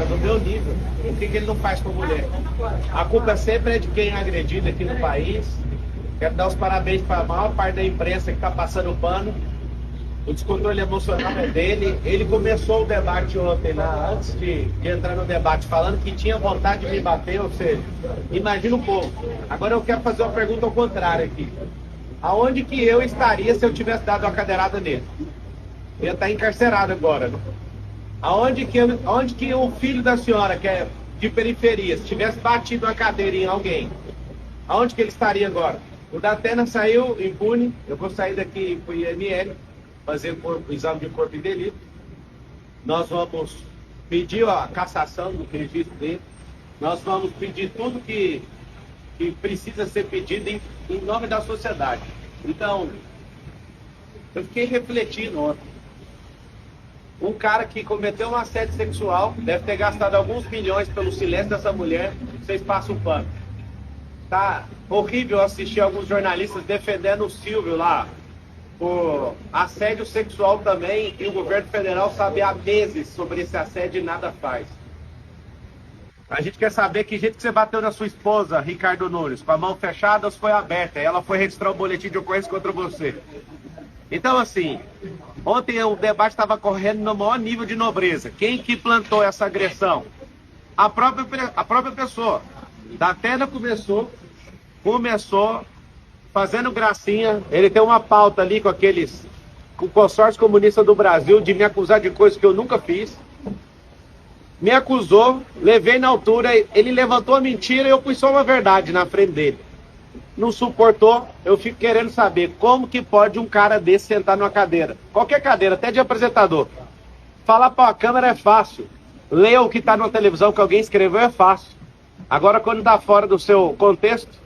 cara do meu nível, por que ele não faz com mulher? A culpa sempre é de quem é agredido aqui no país. Quero dar os parabéns para a maior parte da imprensa que está passando o pano. O descontrole emocional é dele. Ele começou o debate ontem, lá, antes de entrar no debate, falando que tinha vontade de me bater, ou seja, imagina um pouco. Agora eu quero fazer uma pergunta ao contrário aqui. Aonde que eu estaria se eu tivesse dado uma cadeirada nele? Eu ia estar encarcerado agora, né? Aonde que o filho da senhora, que é de periferia, se tivesse batido uma cadeira em alguém, aonde que ele estaria agora? O Datena saiu impune, eu vou sair daqui para o IML, fazer o exame de corpo de delito. Nós vamos pedir a cassação do registro dele, nós vamos pedir tudo que precisa ser pedido em nome da sociedade. Então, eu fiquei refletindo ontem. Um cara que cometeu um assédio sexual, deve ter gastado alguns milhões pelo silêncio dessa mulher, vocês passam o pano. Tá horrível assistir alguns jornalistas defendendo o Silvio lá por assédio sexual também, e o governo federal sabe há meses sobre esse assédio e nada faz. A gente quer saber que jeito que você bateu na sua esposa, Ricardo Nunes, com a mão fechada ou se foi aberta, e ela foi registrar um boletim de ocorrência contra você. Então, assim, ontem o debate estava correndo no maior nível de nobreza. Quem que plantou essa agressão? A própria pessoa. Datena começou fazendo gracinha. Ele tem uma pauta ali com o consórcio comunista do Brasil de me acusar de coisas que eu nunca fiz. Me acusou, levei na altura, ele levantou a mentira e eu pus só uma verdade na frente dele. Não suportou, eu fico querendo saber como que pode um cara desse sentar numa cadeira, qualquer cadeira, até de apresentador. Falar para a câmera é fácil, ler o que está na televisão que alguém escreveu é fácil. Agora, quando está fora do seu contexto,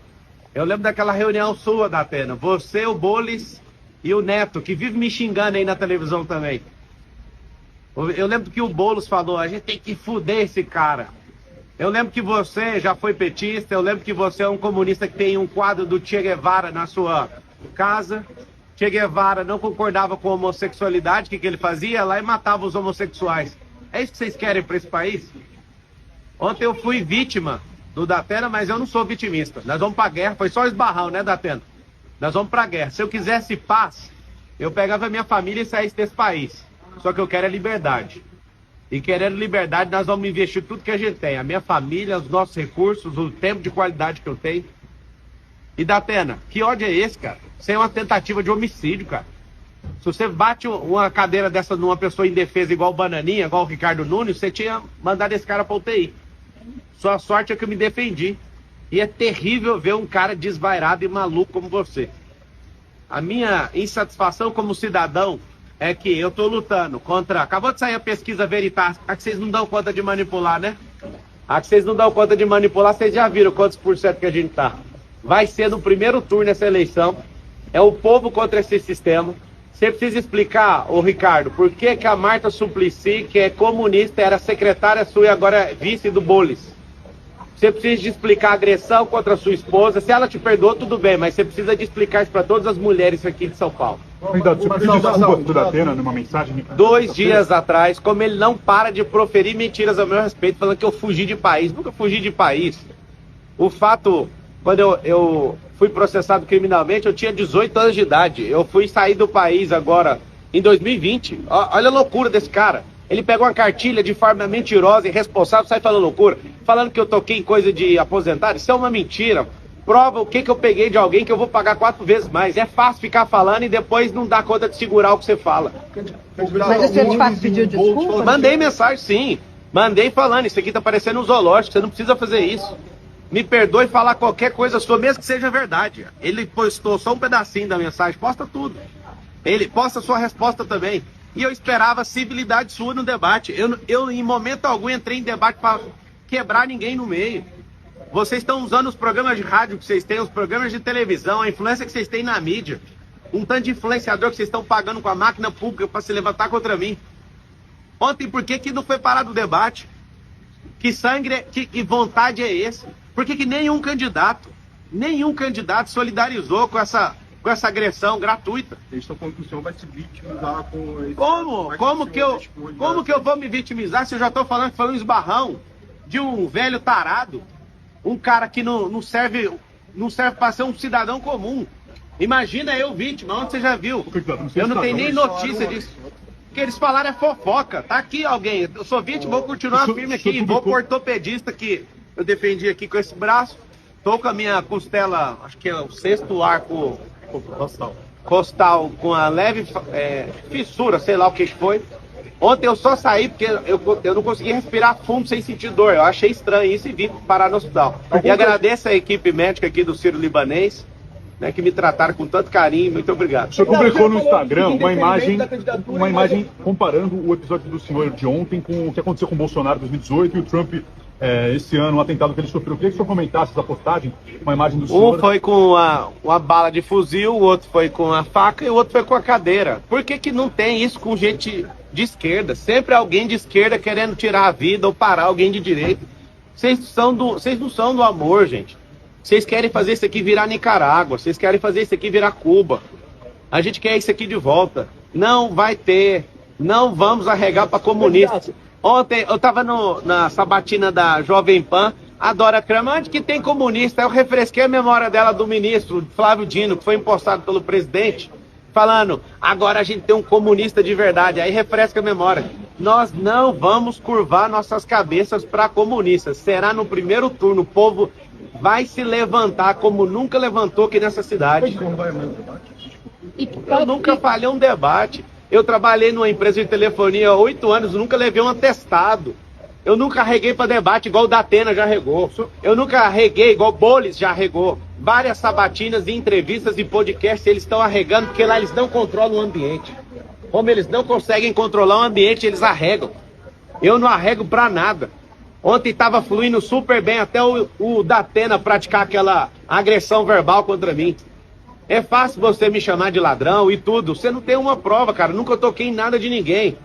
eu lembro daquela reunião sua, Datena, você, o Bolis e o Neto, que vive me xingando aí na televisão também. Eu lembro que o Boulos falou, a gente tem que fuder esse cara. Eu lembro que você já foi petista, eu lembro que você é um comunista que tem um quadro do Che Guevara na sua casa. Che Guevara não concordava com a homossexualidade, o que ele fazia? Lá e matava os homossexuais. É isso que vocês querem para esse país? Ontem eu fui vítima do Datena, mas eu não sou vitimista. Nós vamos pra guerra, foi só esbarrão, né, Datena? Nós vamos pra guerra. Se eu quisesse paz, eu pegava minha família e saísse desse país. Só que eu quero é liberdade. E querendo liberdade, nós vamos investir tudo que a gente tem. A minha família, os nossos recursos, o tempo de qualidade que eu tenho. E Datena, que ódio é esse, cara? Isso é uma tentativa de homicídio, cara. Se você bate uma cadeira dessa numa pessoa indefesa igual o Bananinha, igual o Ricardo Nunes, você tinha mandado esse cara pra UTI. Sua sorte é que eu me defendi. E é terrível ver um cara desvairado e maluco como você. A minha insatisfação como cidadão é que eu tô lutando contra... Acabou de sair a pesquisa Veritas, a que vocês não dão conta de manipular, né? A que vocês não dão conta de manipular, vocês já viram quantos por cento que a gente tá. Vai ser no primeiro turno essa eleição. É o povo contra esse sistema. Você precisa explicar, ô Ricardo, por que que a Marta Suplicy, que é comunista, era secretária sua e agora é vice do Bolis. Você precisa de explicar a agressão contra a sua esposa. Se ela te perdoou, tudo bem, mas você precisa de explicar isso para todas as mulheres aqui de São Paulo. Candidato, você pediu desculpa do Datena numa mensagem? 2 dias atrás, como ele não para de proferir mentiras ao meu respeito, falando que eu fugi de país. Nunca fugi de país. O fato, quando eu fui processado criminalmente, eu tinha 18 anos de idade. Eu fui sair do país agora, em 2020. Olha a loucura desse cara. Ele pega uma cartilha de forma mentirosa e irresponsável, sai falando loucura, falando que eu toquei em coisa de aposentado. Isso é uma mentira. Prova o que eu peguei de alguém que eu vou pagar 4 vezes mais. É fácil ficar falando e depois não dar conta de segurar o que você fala. Mas o senhor de fato pediu desculpa? Mandei mensagem, sim. Mandei falando, isso aqui tá parecendo um zoológico, você não precisa fazer isso. Me perdoe falar qualquer coisa sua, mesmo que seja verdade. Ele postou só um pedacinho da mensagem, posta tudo. Ele posta a sua resposta também. E eu esperava civilidade sua no debate. Eu em momento algum, entrei em debate para quebrar ninguém no meio. Vocês estão usando os programas de rádio que vocês têm, os programas de televisão, a influência que vocês têm na mídia. Um tanto de influenciador que vocês estão pagando com a máquina pública para se levantar contra mim. Ontem, por que não foi parado o debate? Que sangue, que vontade é esse? Por que nenhum candidato solidarizou com essa com essa agressão gratuita. Eles estão falando que o senhor vai se vitimizar com esse... Como que eu vou me vitimizar se eu já estou falando que foi um esbarrão de um velho tarado, um cara que não serve para ser um cidadão comum. Imagina eu vítima, onde você já viu? Eu não tenho nem notícia disso. O que eles falaram é fofoca. Tá aqui alguém, eu sou vítima, vou continuar firme aqui, vou pro ortopedista que eu defendi aqui com esse braço, tô com a minha costela, acho que é o 6º arco costal com a leve fissura, sei lá o que foi. Ontem eu só saí porque eu não consegui respirar fundo sem sentir dor. Eu achei estranho isso e vim parar no hospital. E agradeço a equipe médica aqui do Sírio-Libanês, né, que me trataram com tanto carinho. Muito obrigado. O senhor publicou no Instagram uma imagem comparando o episódio do senhor de ontem com o que aconteceu com o Bolsonaro em 2018 e o Trump esse ano, o atentado que ele sofreu. Eu queria que o senhor comentasse essa postagem, uma imagem do senhor. Um foi com uma bala de fuzil, o outro foi com a faca e o outro foi com a cadeira. Por que não tem isso com gente de esquerda? Sempre alguém de esquerda querendo tirar a vida ou parar alguém de direita. Vocês não são do amor, gente. Vocês querem fazer isso aqui virar Nicarágua, vocês querem fazer isso aqui virar Cuba. A gente quer isso aqui de volta. Não vai ter. Não vamos arregar para comunista. Ontem eu estava na sabatina da Jovem Pan, a Dora Kramer, onde que tem comunista? Eu refresquei a memória dela do ministro Flávio Dino, que foi impostado pelo presidente, falando, agora a gente tem um comunista de verdade. Aí refresca a memória. Nós não vamos curvar nossas cabeças para comunistas. Será no primeiro turno. O povo vai se levantar como nunca levantou aqui nessa cidade. Eu nunca falhei um debate. Eu trabalhei numa empresa de telefonia há 8 anos, nunca levei um atestado. Eu nunca arreguei para debate igual o Datena já regou. Eu nunca arreguei igual o Bolis já regou. Várias sabatinas e entrevistas e podcasts eles estão arregando porque lá eles não controlam o ambiente. Como eles não conseguem controlar o ambiente, eles arregam. Eu não arrego para nada. Ontem estava fluindo super bem até o Datena praticar aquela agressão verbal contra mim. É fácil você me chamar de ladrão e tudo. Você não tem uma prova, cara. Nunca toquei em nada de ninguém.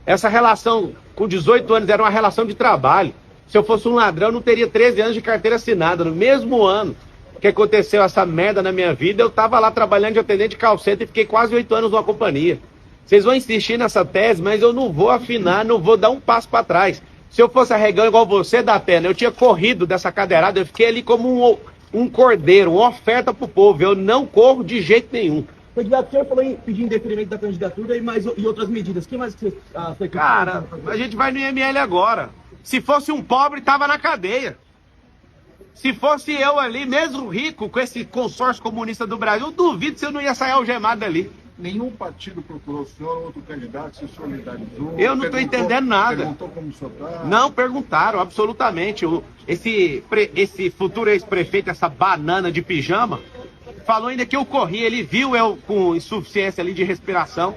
Essa relação com 18 anos era uma relação de trabalho. Se eu fosse um ladrão, eu não teria 13 anos de carteira assinada. No mesmo ano que aconteceu essa merda na minha vida, eu tava lá trabalhando de atendente de call center e fiquei quase 8 anos numa companhia. Vocês vão insistir nessa tese, mas eu não vou afinar, não vou dar um passo para trás. Se eu fosse arregão igual você, Datena, eu tinha corrido dessa cadeirada, eu fiquei ali como um cordeiro, uma oferta pro povo. Eu não corro de jeito nenhum. Candidato, o senhor falou em pedir indeferimento da candidatura e outras medidas. Que mais que você... Cara, a gente vai no IML agora. Se fosse um pobre, tava na cadeia. Se fosse eu ali, mesmo rico, com esse consórcio comunista do Brasil, eu duvido se eu não ia sair algemado dali. Nenhum partido procurou o senhor ou outro candidato se solidarizou? Eu não estou entendendo nada. Perguntou como o senhor tá? Não perguntaram, absolutamente. Esse futuro ex-prefeito, essa banana de pijama, falou ainda que eu corri. Ele viu eu com insuficiência ali de respiração.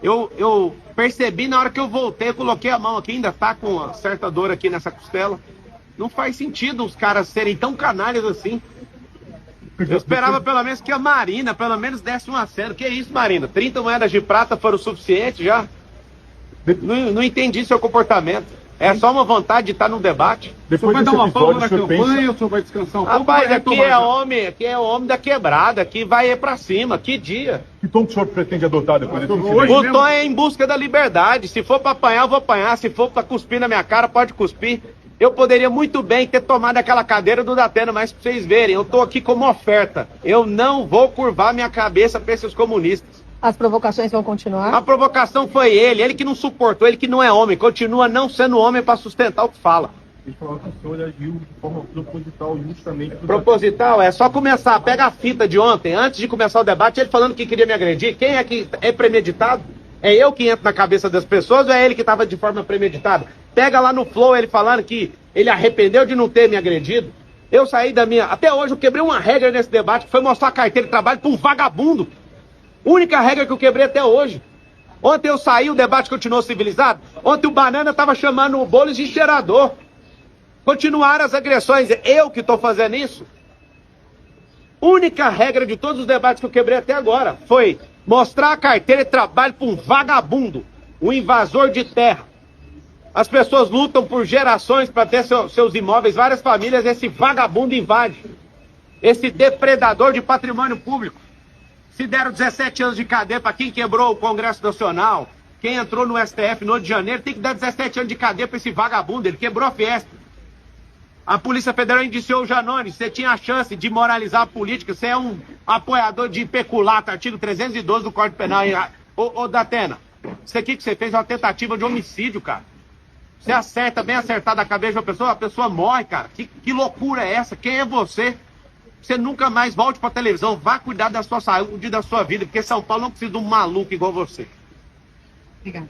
Eu percebi na hora que eu voltei, eu coloquei a mão aqui, ainda tá com uma certa dor aqui nessa costela. Não faz sentido os caras serem tão canalhas assim. Eu esperava pelo menos que a Marina, pelo menos desse um aceno. Que isso, Marina? 30 moedas de prata foram o suficiente já? Não entendi seu comportamento. É só uma vontade de estar num debate. Depois vai dar uma pausa na campanha ou o senhor vai descansar um pouco? Rapaz, aqui é homem da quebrada, aqui vai ir pra cima. Que dia? Que tom que o senhor pretende adotar depois desse incidente? O tom é em busca da liberdade. Se for pra apanhar, eu vou apanhar. Se for pra cuspir na minha cara, pode cuspir. Eu poderia muito bem ter tomado aquela cadeira do Datena, mas pra vocês verem, eu tô aqui como oferta. Eu não vou curvar minha cabeça pra esses comunistas. As provocações vão continuar? A provocação foi ele que não suportou, ele que não é homem, continua não sendo homem pra sustentar o que fala. Ele falou que o senhor agiu de forma proposital justamente... Proposital? É só começar, pega a fita de ontem, antes de começar o debate, ele falando que queria me agredir. Quem é que é premeditado? É eu que entro na cabeça das pessoas ou é ele que estava de forma premeditada? Pega lá no Flow ele falando que ele arrependeu de não ter me agredido. Eu saí da minha... Até hoje eu quebrei uma regra nesse debate, que foi mostrar a carteira de trabalho para um vagabundo. Única regra que eu quebrei até hoje. Ontem eu saí, o debate continuou civilizado. Ontem o Banana estava chamando o Boulos de cheirador. Continuaram as agressões. Eu que estou fazendo isso. Única regra de todos os debates que eu quebrei até agora foi mostrar a carteira de trabalho para um vagabundo, um invasor de terra. As pessoas lutam por gerações para ter seus imóveis, várias famílias, esse vagabundo invade. Esse depredador de patrimônio público. Se deram 17 anos de cadeia para quem quebrou o Congresso Nacional, quem entrou no STF no 8 de janeiro, tem que dar 17 anos de cadeia para esse vagabundo. Ele quebrou a Fiesp. A Polícia Federal indiciou o Janones. Você tinha a chance de moralizar a política. Você é um apoiador de peculato, artigo 312 do Código Penal. Ô Datena, isso aqui que você fez é uma tentativa de homicídio, cara. Você acerta bem acertado a cabeça de uma a pessoa morre, cara. Que loucura é essa? Quem é você? Você nunca mais volte pra televisão. Vá cuidar da sua saúde e da sua vida, porque São Paulo não precisa de um maluco igual você. Obrigada.